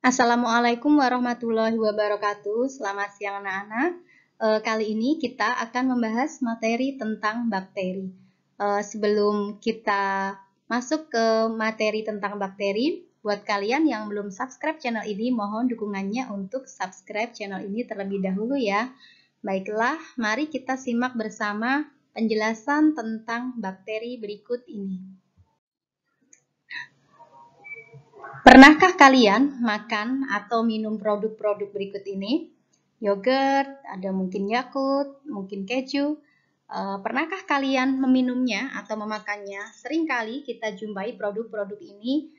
Assalamualaikum warahmatullahi wabarakatuh. Selamat siang anak-anak. Kali ini kita akan membahas materi tentang bakteri. Sebelum kita masuk ke materi tentang bakteri, buat kalian yang belum subscribe channel ini, mohon dukungannya untuk subscribe channel ini terlebih dahulu ya. Baiklah, mari kita simak bersama penjelasan tentang bakteri berikut ini. Pernahkah kalian makan atau minum produk-produk berikut ini? Yogurt, ada mungkin Yakult, mungkin keju. Pernahkah kalian meminumnya atau memakannya? Seringkali kita jumpai produk-produk ini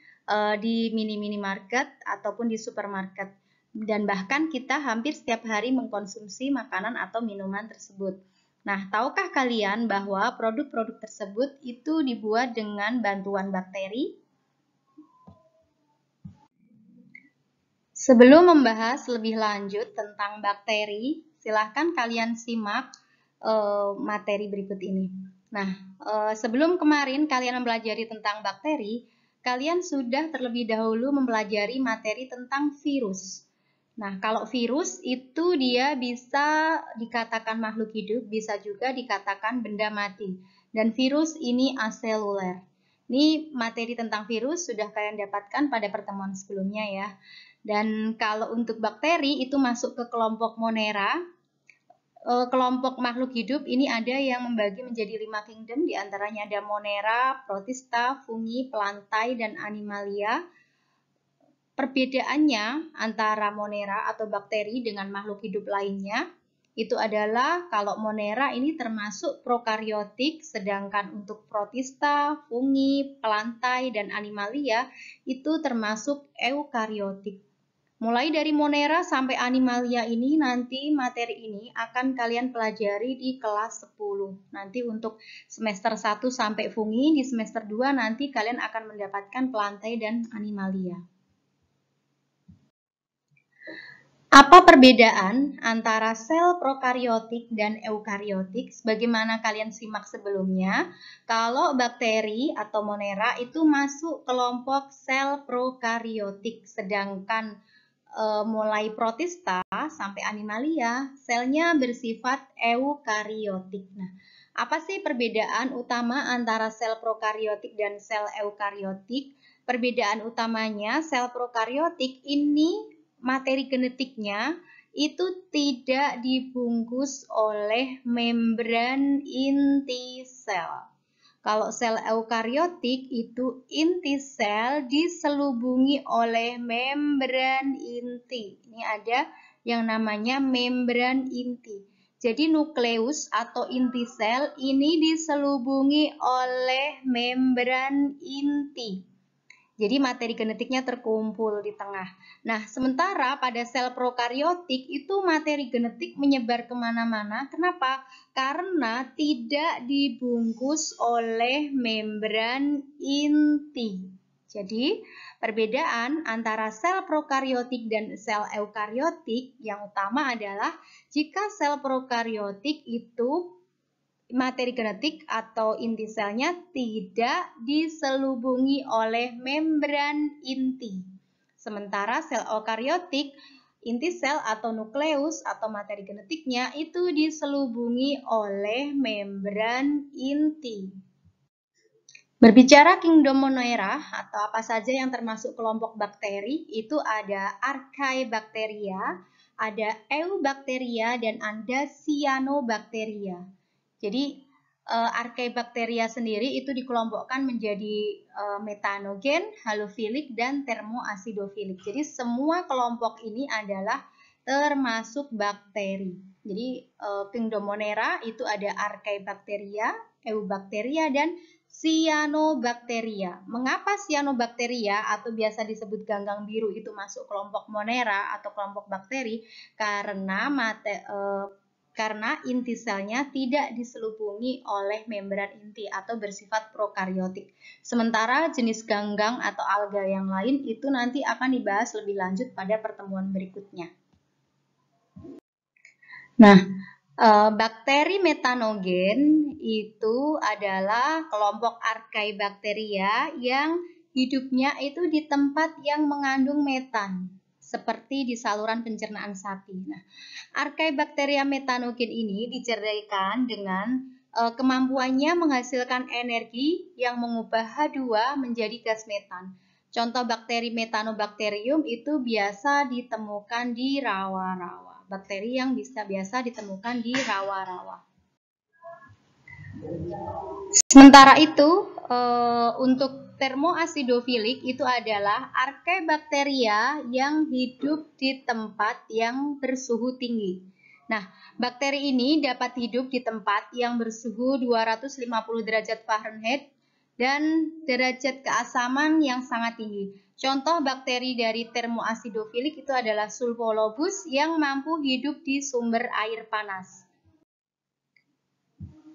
di mini-mini market ataupun di supermarket. Dan bahkan kita hampir setiap hari mengkonsumsi makanan atau minuman tersebut. Nah, tahukah kalian bahwa produk-produk tersebut itu dibuat dengan bantuan bakteri? Sebelum membahas lebih lanjut tentang bakteri, silahkan kalian simak materi berikut ini. Nah, sebelum kemarin kalian mempelajari tentang bakteri, kalian sudah terlebih dahulu mempelajari materi tentang virus. Nah, kalau virus itu dia bisa dikatakan makhluk hidup, bisa juga dikatakan benda mati. Dan virus ini aseluler. Ini materi tentang virus sudah kalian dapatkan pada pertemuan sebelumnya ya. Dan kalau untuk bakteri itu masuk ke kelompok Monera. Kelompok makhluk hidup ini ada yang membagi menjadi 5 kingdom, diantaranya ada Monera, Protista, Fungi, Plantae, dan Animalia. Perbedaannya antara Monera atau bakteri dengan makhluk hidup lainnya itu adalah kalau Monera ini termasuk prokaryotik, sedangkan untuk Protista, Fungi, Plantae, dan Animalia itu termasuk eukaryotik. Mulai dari Monera sampai Animalia ini nanti materi ini akan kalian pelajari di kelas 10. Nanti untuk semester 1 sampai Fungi, di semester 2 nanti kalian akan mendapatkan Plantae dan Animalia. Apa perbedaan antara sel prokaryotik dan eukaryotik? Sebagaimana kalian simak sebelumnya, kalau bakteri atau Monera itu masuk kelompok sel prokaryotik, sedangkan mulai Protista sampai Animalia, selnya bersifat eukaryotik. Nah, apa sih perbedaan utama antara sel prokaryotik dan sel eukaryotik? Perbedaan utamanya, sel prokaryotik ini materi genetiknya itu tidak dibungkus oleh membran inti sel. Kalau sel eukaryotik itu inti sel diselubungi oleh membran inti. Ini ada yang namanya membran inti. Jadi nukleus atau inti sel ini diselubungi oleh membran inti. Jadi materi genetiknya terkumpul di tengah. Nah, sementara pada sel prokaryotik itu materi genetik menyebar kemana-mana. Kenapa? Karena tidak dibungkus oleh membran inti. Jadi, perbedaan antara sel prokaryotik dan sel eukaryotik yang utama adalah jika sel prokaryotik itu materi genetik atau inti selnya tidak diselubungi oleh membran inti. Sementara sel eukaryotik, inti sel atau nukleus atau materi genetiknya itu diselubungi oleh membran inti. Berbicara kingdom Monera atau apa saja yang termasuk kelompok bakteri, itu ada Archaebacteria, ada Eubacteria, dan ada Cyanobacteria. Jadi Archaebacteria sendiri itu dikelompokkan menjadi metanogen, halofilik, dan termoasidofilik. Jadi semua kelompok ini adalah termasuk bakteri. Jadi kingdom Monera itu ada Archaebacteria, Eubacteria, dan Cyanobacteria. Mengapa Cyanobacteria atau biasa disebut ganggang biru itu masuk kelompok Monera atau kelompok bakteri? Karena inti selnya tidak diselubungi oleh membran inti atau bersifat prokaryotik. Sementara jenis ganggang atau alga yang lain itu nanti akan dibahas lebih lanjut pada pertemuan berikutnya. Nah, bakteri metanogen itu adalah kelompok Archaebacteria yang hidupnya itu di tempat yang mengandung metan. seperti di saluran pencernaan sapi. Nah, Archaebacteria methanogen ini dicerdaikan dengan kemampuannya menghasilkan energi yang mengubah H2 menjadi gas metan. Contoh bakteri Methanobacterium itu biasa ditemukan di rawa-rawa. Bakteri yang biasa ditemukan di rawa-rawa. Sementara itu, untuk termoasidofilik itu adalah Archaebacteria yang hidup di tempat yang bersuhu tinggi. Nah, bakteri ini dapat hidup di tempat yang bersuhu 250 derajat Fahrenheit dan derajat keasaman yang sangat tinggi. Contoh bakteri dari termoasidofilik itu adalah Sulfolobus yang mampu hidup di sumber air panas.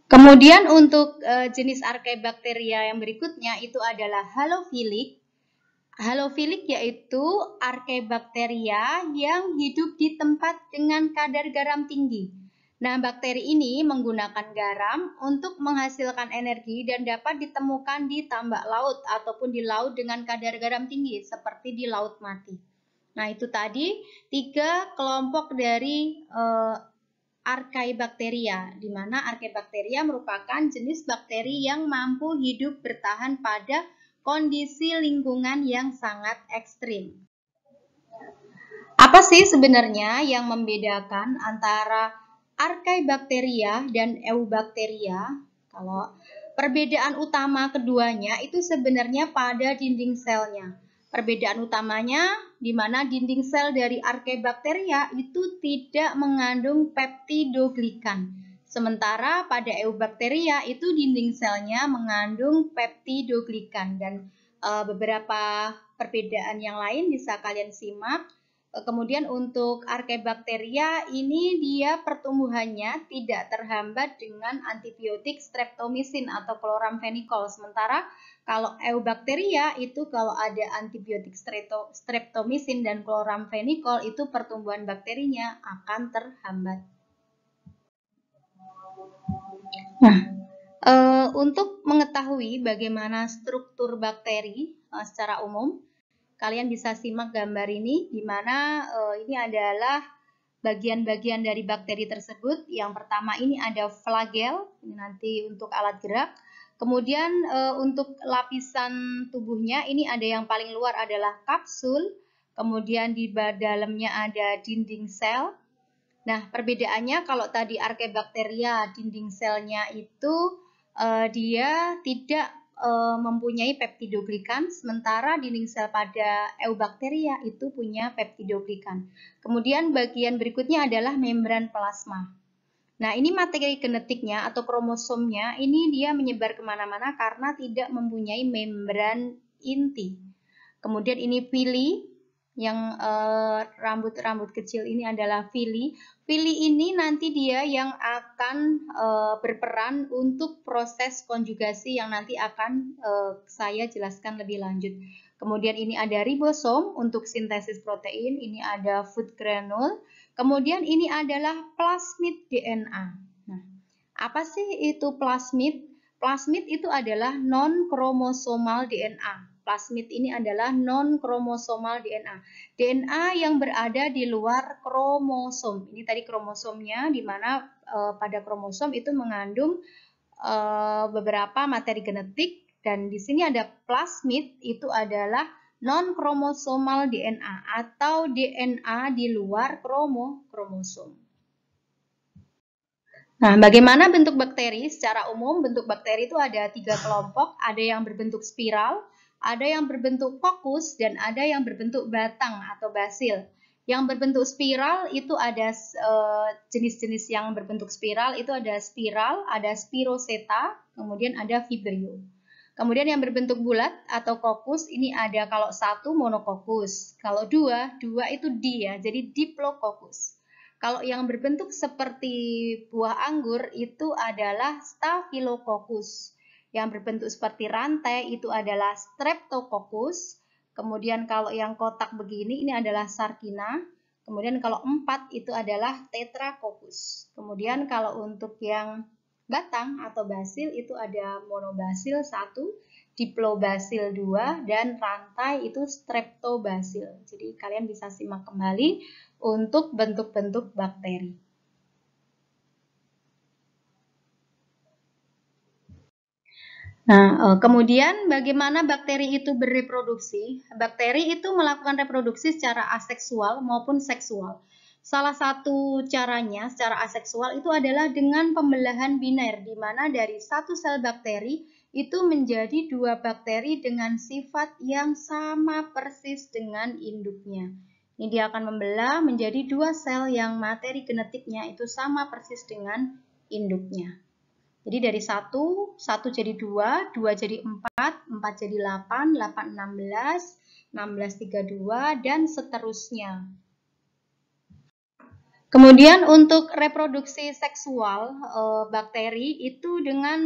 Kemudian untuk jenis Archaebacteria yang berikutnya itu adalah halofilik. Halofilik yaitu Archaebacteria yang hidup di tempat dengan kadar garam tinggi. Nah, bakteri ini menggunakan garam untuk menghasilkan energi dan dapat ditemukan di tambak laut ataupun di laut dengan kadar garam tinggi seperti di laut mati. Nah, itu tadi 3 kelompok dari Archaebacteria, di mana Archaebacteria merupakan jenis bakteri yang mampu hidup bertahan pada kondisi lingkungan yang sangat ekstrim. Apa sih sebenarnya yang membedakan antara Archaebacteria dan Eubacteria? Kalau perbedaan utama keduanya itu sebenarnya pada dinding selnya. Perbedaan utamanya di mana dinding sel dari Archaebacteria itu tidak mengandung peptidoglikan. Sementara pada Eubacteria itu dinding selnya mengandung peptidoglikan dan beberapa perbedaan yang lain bisa kalian simak. Kemudian untuk Archaebacteria ini dia pertumbuhannya tidak terhambat dengan antibiotik streptomycin atau chloramphenicol. Sementara kalau Eubacteria itu kalau ada antibiotik streptomycin dan chloramphenicol itu pertumbuhan bakterinya akan terhambat. Nah, untuk mengetahui bagaimana struktur bakteri secara umum, kalian bisa simak gambar ini, di mana ini adalah bagian-bagian dari bakteri tersebut. Yang pertama ini ada flagel, ini nanti untuk alat gerak. Kemudian untuk lapisan tubuhnya ini ada yang paling luar adalah kapsul, kemudian di dalamnya ada dinding sel. Nah, perbedaannya kalau tadi Archaebacteria dinding selnya itu dia tidak mempunyai peptidoglikan, sementara dinding sel pada Eubacteria itu punya peptidoglikan. Kemudian bagian berikutnya adalah membran plasma. Nah, ini materi genetiknya atau kromosomnya, ini dia menyebar kemana-mana karena tidak mempunyai membran inti. Kemudian ini villi, yang rambut-rambut kecil ini adalah villi. Villi ini nanti dia yang akan berperan untuk proses konjugasi yang nanti akan saya jelaskan lebih lanjut. Kemudian ini ada ribosom untuk sintesis protein, ini ada food granule. Kemudian ini adalah plasmid DNA. Nah, apa sih itu plasmid? Plasmid itu adalah non-kromosomal DNA. Plasmid ini adalah non-kromosomal DNA. DNA yang berada di luar kromosom. Ini tadi kromosomnya, di mana pada kromosom itu mengandung beberapa materi genetik. Dan di sini ada plasmid, itu adalah non-kromosomal DNA atau DNA di luar kromosom. Nah, bagaimana bentuk bakteri? Secara umum, bentuk bakteri itu ada 3 kelompok. Ada yang berbentuk spiral, ada yang berbentuk kokus, dan ada yang berbentuk batang atau basil. Yang berbentuk spiral itu ada jenis-jenis yang berbentuk spiral, itu ada spiral, ada spiroseta, kemudian ada vibrio. Kemudian yang berbentuk bulat atau kokus, ini ada kalau 1 monokokus, kalau 2 itu di ya, jadi diplococcus. Kalau yang berbentuk seperti buah anggur itu adalah Staphylococcus. Yang berbentuk seperti rantai itu adalah Streptococcus. Kemudian kalau yang kotak begini ini adalah Sarkina. Kemudian kalau 4 itu adalah Tetracoccus. Kemudian kalau untuk yang batang atau basil itu ada Monobasil 1 Diplobasil 2, dan rantai itu Streptobasil. Jadi kalian bisa simak kembali untuk bentuk-bentuk bakteri. Nah, kemudian bagaimana bakteri itu bereproduksi? Bakteri itu melakukan reproduksi secara aseksual maupun seksual. Salah satu caranya secara aseksual itu adalah dengan pembelahan biner, di mana dari satu sel bakteri itu menjadi dua bakteri dengan sifat yang sama persis dengan induknya. Ini dia akan membelah menjadi dua sel yang materi genetiknya itu sama persis dengan induknya. Jadi dari 1 jadi 2, 2 jadi 4, 4 jadi 8, 8 16, 16 32, dan seterusnya. Kemudian untuk reproduksi seksual bakteri itu dengan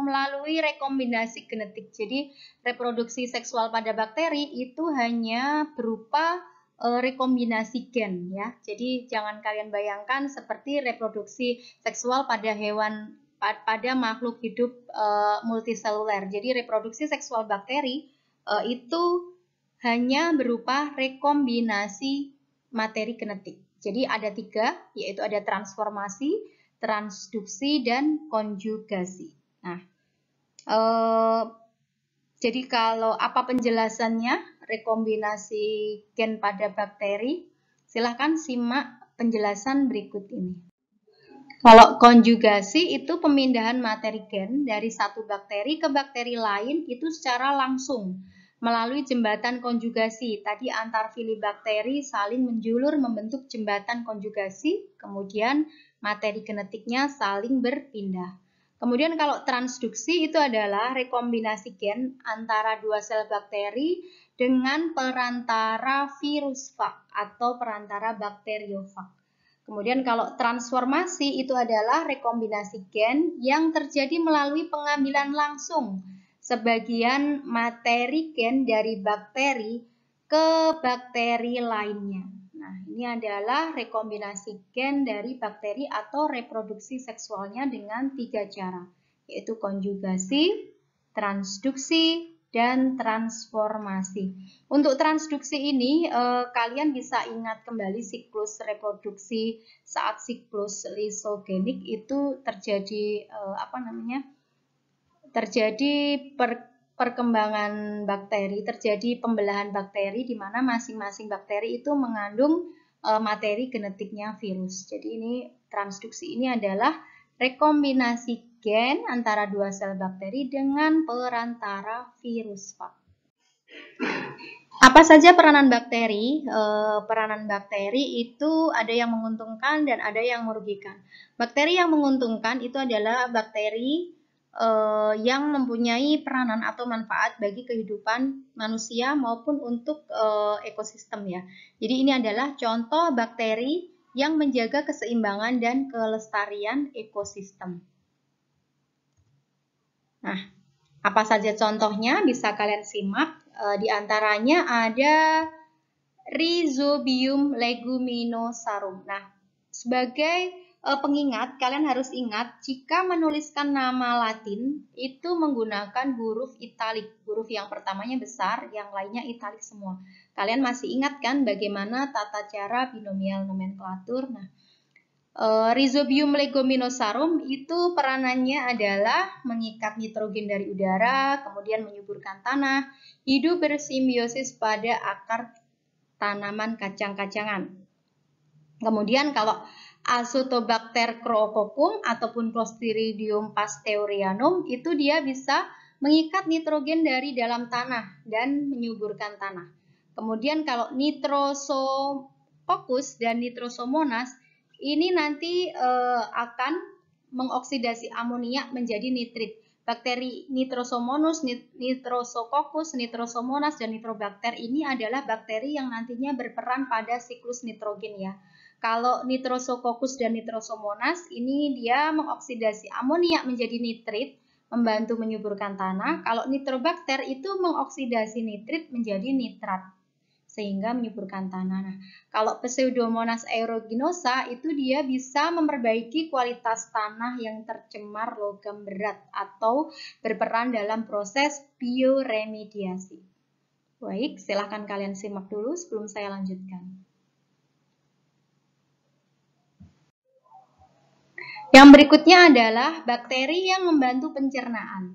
melalui rekombinasi genetik. Jadi reproduksi seksual pada bakteri itu hanya berupa rekombinasi gen ya. Jadi jangan kalian bayangkan seperti reproduksi seksual pada hewan, pada makhluk hidup multiseluler. Jadi reproduksi seksual bakteri itu hanya berupa rekombinasi materi genetik. Jadi ada 3, yaitu ada transformasi, transduksi, dan konjugasi. Nah, jadi kalau apa penjelasannya rekombinasi gen pada bakteri? Silahkan simak penjelasan berikut ini. Kalau konjugasi itu pemindahan materi gen dari satu bakteri ke bakteri lain itu secara langsung melalui jembatan konjugasi. Tadi antar fili bakteri saling menjulur membentuk jembatan konjugasi, kemudian materi genetiknya saling berpindah. Kemudian kalau transduksi itu adalah rekombinasi gen antara dua sel bakteri dengan perantara virus fag atau perantara bakteriofag. Kemudian kalau transformasi itu adalah rekombinasi gen yang terjadi melalui pengambilan langsung sebagian materi gen dari bakteri ke bakteri lainnya. Nah, ini adalah rekombinasi gen dari bakteri atau reproduksi seksualnya dengan 3 cara, yaitu konjugasi, transduksi, dan transformasi. Untuk transduksi ini kalian bisa ingat kembali siklus reproduksi saat siklus lisogenik itu terjadi terjadi perkembangan bakteri, terjadi pembelahan bakteri di mana masing-masing bakteri itu mengandung materi genetiknya virus. Jadi ini transduksi ini adalah rekombinasi gen antara dua sel bakteri dengan perantara virus fag. Apa saja peranan bakteri? Peranan bakteri itu ada yang menguntungkan dan ada yang merugikan. Bakteri yang menguntungkan itu adalah bakteri yang mempunyai peranan atau manfaat bagi kehidupan manusia maupun untuk ekosistem ya. Jadi ini adalah contoh bakteri yang menjaga keseimbangan dan kelestarian ekosistem. Nah, apa saja contohnya bisa kalian simak. Di antaranya ada Rhizobium leguminosarum. Nah, sebagai pengingat, kalian harus ingat jika menuliskan nama Latin itu menggunakan huruf italik. Huruf yang pertamanya besar, yang lainnya italik semua. Kalian masih ingat kan bagaimana tata cara binomial nomenklatur? Nah, Rhizobium leguminosarum itu peranannya adalah mengikat nitrogen dari udara, kemudian menyuburkan tanah, hidup bersimbiosis pada akar tanaman kacang-kacangan. Kemudian kalau Azotobacter croococcum ataupun Clostridium pasteur itu dia bisa mengikat nitrogen dari dalam tanah dan menyuburkan tanah. Kemudian kalau Nitrosococcus dan Nitrosomonas ini nanti akan mengoksidasi amonia menjadi nitrit. Bakteri Nitrosomonas, Nitrosococcus, Nitrosomonas, dan Nitrobacter ini adalah bakteri yang nantinya berperan pada siklus nitrogen ya. Kalau Nitrosococcus dan Nitrosomonas ini dia mengoksidasi amonia menjadi nitrit, membantu menyuburkan tanah. Kalau Nitrobacter itu mengoksidasi nitrit menjadi nitrat. sehingga menyuburkan tanah. Nah, kalau Pseudomonas aeruginosa itu dia bisa memperbaiki kualitas tanah yang tercemar logam berat atau berperan dalam proses bioremediasi. Baik, silahkan kalian simak dulu sebelum saya lanjutkan. Yang berikutnya adalah bakteri yang membantu pencernaan.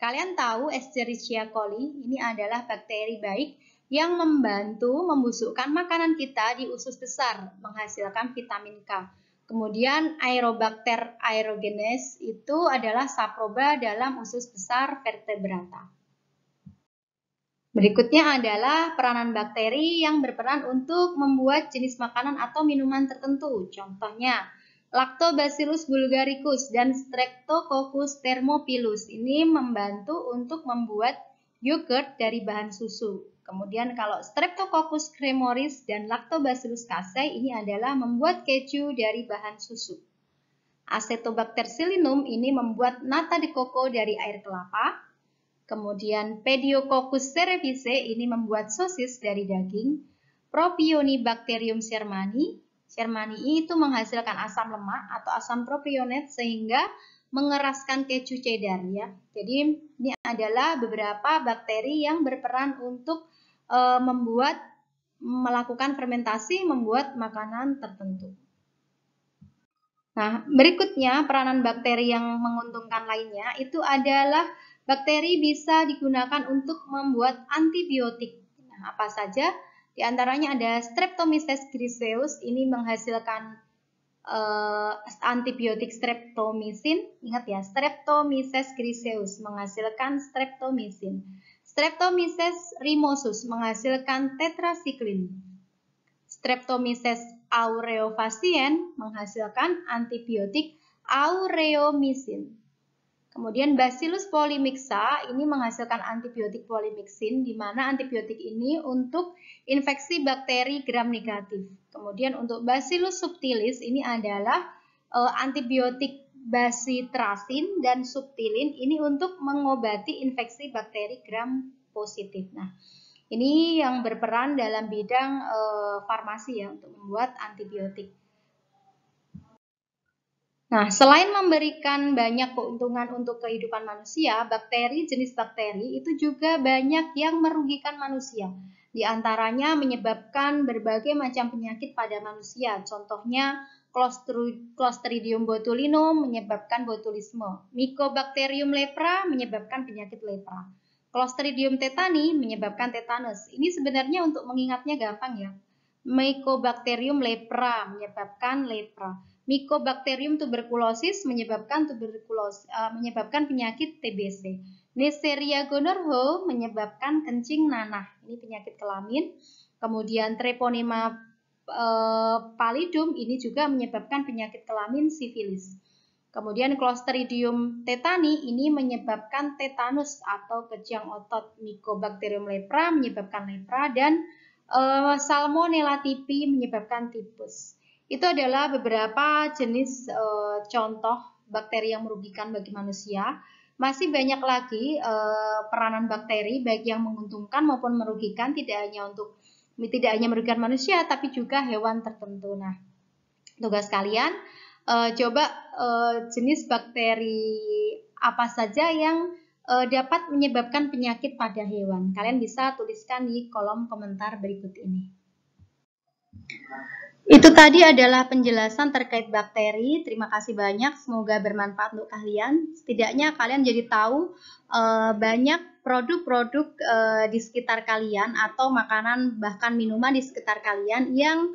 Kalian tahu Escherichia coli ini adalah bakteri baik yang membantu membusukkan makanan kita di usus besar, menghasilkan vitamin K. Kemudian Aerobacter aerogenes itu adalah saproba dalam usus besar vertebrata. Berikutnya adalah peranan bakteri yang berperan untuk membuat jenis makanan atau minuman tertentu. Contohnya, Lactobacillus bulgaricus dan Streptococcus thermophilus ini membantu untuk membuat yogurt dari bahan susu. Kemudian kalau Streptococcus cremoris dan Lactobacillus casei ini adalah membuat keju dari bahan susu. Acetobacter psyllinum ini membuat nata de coco dari air kelapa. Kemudian Pediococcus cerevisiae ini membuat sosis dari daging. Propionibacterium shermanii itu menghasilkan asam lemak atau asam propionat sehingga mengeraskan keju cheddar ya. Jadi ini adalah beberapa bakteri yang berperan untuk melakukan fermentasi membuat makanan tertentu. Nah, berikutnya peranan bakteri yang menguntungkan lainnya itu adalah bakteri bisa digunakan untuk membuat antibiotik. Nah, apa saja? Di antaranya ada Streptomyces griseus, ini menghasilkan antibiotik streptomycin. Ingat ya, Streptomyces griseus menghasilkan streptomycin. Streptomyces rimosus menghasilkan tetracycline. Streptomyces aureofaciens menghasilkan antibiotik aureomycin. Kemudian Bacillus polymixa ini menghasilkan antibiotik polymyxin, di mana antibiotik ini untuk infeksi bakteri gram negatif. Kemudian untuk Bacillus subtilis ini adalah antibiotik bacitracin dan subtilin ini untuk mengobati infeksi bakteri gram positif. Nah, ini yang berperan dalam bidang farmasi ya untuk membuat antibiotik. Nah, selain memberikan banyak keuntungan untuk kehidupan manusia, jenis bakteri itu juga banyak yang merugikan manusia. Di antaranya menyebabkan berbagai macam penyakit pada manusia. Contohnya Clostridium botulinum menyebabkan botulisme. Mycobacterium lepra menyebabkan penyakit lepra. Clostridium tetani menyebabkan tetanus. Ini sebenarnya untuk mengingatnya gampang ya. Mycobacterium lepra menyebabkan lepra. Mycobacterium tuberculosis menyebabkan penyakit TBC. Neisseria gonorrhoeae menyebabkan kencing nanah, ini penyakit kelamin. Kemudian Treponema pallidum ini juga menyebabkan penyakit kelamin sifilis. Kemudian Clostridium tetani ini menyebabkan tetanus atau kejang otot. Mycobacterium lepra menyebabkan lepra dan Salmonella typhi menyebabkan tipes. Itu adalah beberapa jenis contoh bakteri yang merugikan bagi manusia. Masih banyak lagi peranan bakteri baik yang menguntungkan maupun merugikan, tidak hanya merugikan manusia tapi juga hewan tertentu. Nah, tugas kalian coba jenis bakteri apa saja yang dapat menyebabkan penyakit pada hewan. Kalian bisa tuliskan di kolom komentar berikut ini. Itu tadi adalah penjelasan terkait bakteri. Terima kasih banyak, semoga bermanfaat untuk kalian. Setidaknya kalian jadi tahu banyak produk-produk di sekitar kalian atau makanan bahkan minuman di sekitar kalian yang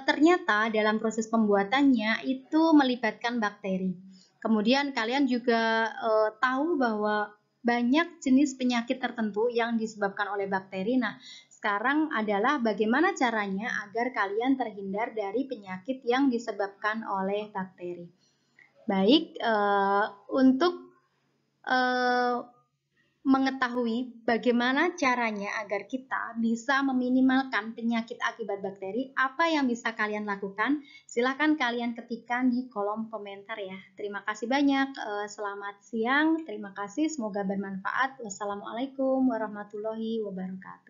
ternyata dalam proses pembuatannya itu melibatkan bakteri. Kemudian kalian juga tahu bahwa banyak jenis penyakit tertentu yang disebabkan oleh bakteri. Nah, sekarang adalah bagaimana caranya agar kalian terhindar dari penyakit yang disebabkan oleh bakteri. Baik, untuk mengetahui bagaimana caranya agar kita bisa meminimalkan penyakit akibat bakteri, apa yang bisa kalian lakukan? Silahkan kalian ketikkan di kolom komentar ya. Terima kasih banyak, selamat siang, terima kasih, semoga bermanfaat. Wassalamualaikum warahmatullahi wabarakatuh.